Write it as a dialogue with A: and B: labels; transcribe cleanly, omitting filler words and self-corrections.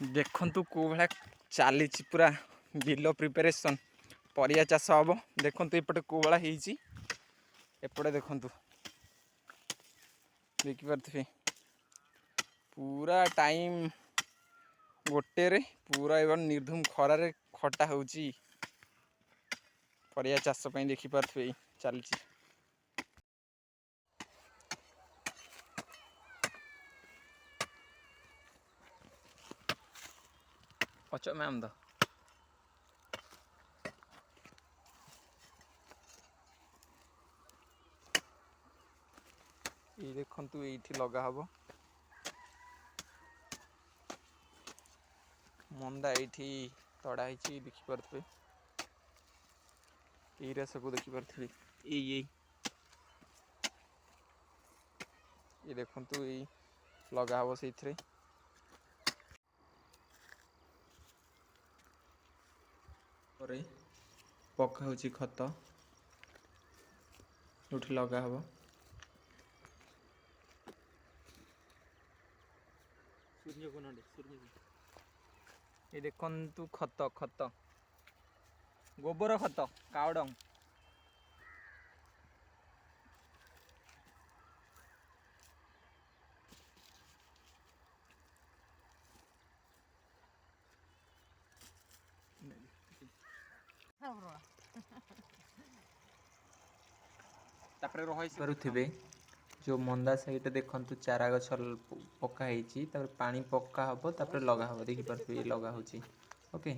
A: देखंतु को भाया चली पूरा बिल प्रिपरेशन परिया चाष हम देखंतु एपटे को भाया होईची एपटे देखंतु देखिपे पूरा टाइम गोटे रे पूरा एवं निर्धूम खरारे खटा होची परिया चाष पई देखिपे चलची अच्छा मैम द ये देखंतु एठी लगा हबो मंदा एठी तड़ा होईची देखि परथबे एरा सब देखि परथबे ये देखंतु ए लगा हबो सेथरे परे पका होची खत उठी लगा हबो ये देखंतु खत खत गोबर खत कावडंग पारुथिबे जो मंदा साइड देखंतु चारा गछ पका ହେଇची तापर पानी पक्का हबो तापर लगा हबो देखि परथबे लगा होची ओके